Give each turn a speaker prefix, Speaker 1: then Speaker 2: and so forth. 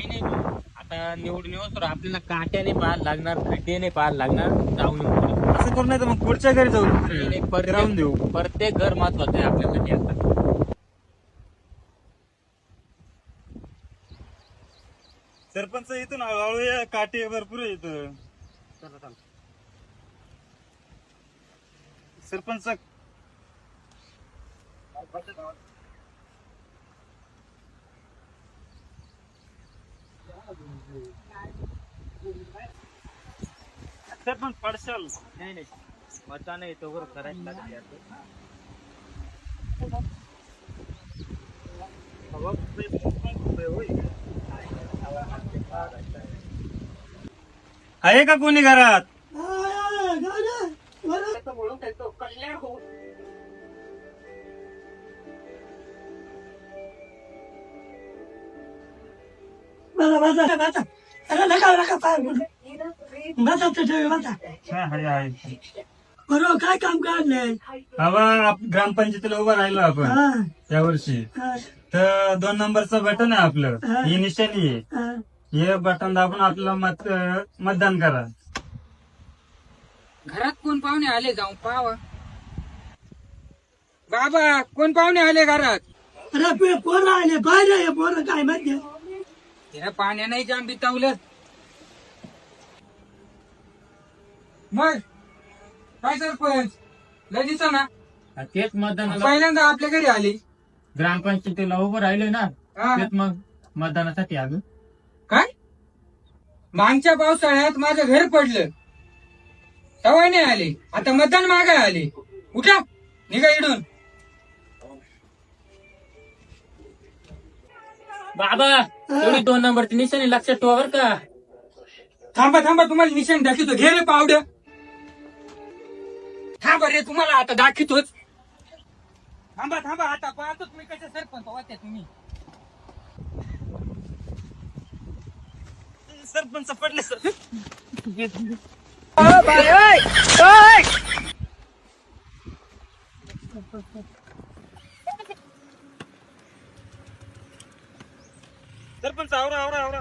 Speaker 1: काही नाही भाऊ. आता निवडून येऊस आपल्याला काट्याने पाहायला लागणार, खड्ड्याने पाहायला लागणार, जाऊन येऊ.
Speaker 2: असं करू नाही तर मग पुढच्या घरी जाऊ राहून देऊ.
Speaker 1: प्रत्येक घर महत्वाचं आहे आपल्यासाठी आता.
Speaker 2: सरपंच इथून हळूहळू या, काटे भरपूर आहे इथं. सरपंच सरपंच पडशाल
Speaker 1: नाही नाही, मतदान येतो वर करायचं लागते.
Speaker 2: आहे का कोणी घरात?
Speaker 3: बरोबर काय काम काढलंय
Speaker 2: हवा ग्रामपंचायतीला उभं राहिलो आपण या वर्षी. तर 2 नंबरचं बटन आहे आपलं, ही निशाणी आहे. हे बटन दाबून आपल्याला मतदान करा.
Speaker 4: घरात कोण पाहुणे आले जाऊन पाहावा. बाबा कोण पाहुणे आले घरात?
Speaker 3: अरे पोरं आले बाहेर पोरं काय माहिती
Speaker 4: तिला पाण्याने जाम बितावलं. मग काय सरपंच लगेच ना
Speaker 1: तेच मतदानाला
Speaker 4: पहिल्यांदा आपल्या घरी आली.
Speaker 1: ग्रामपंचायतीला उभं राहिले ना,
Speaker 4: हा.
Speaker 1: तेच मग मतदानासाठी आलो.
Speaker 4: काय मागच्या पावसाळ्यात माझं घर पडलं तेव्हा नाही आले, आता मतदान मागाय आले. उठा निघा इडून.
Speaker 1: बाबा तेवढी 2 नंबरची निशाणी लक्षात ठेवा बर का.
Speaker 4: थांबा थांबा, तुम्हाला निशाण दाखवतो. घे रे पावडं. थांबा रे, तुम्हाला आता दाखवतोच. थांबा थांबा, आता पाहतो तुम्ही कसे सरपंच होते तुम्ही.
Speaker 2: सरपंच पडले सर. सरपंच आवरा आवरा आवरा.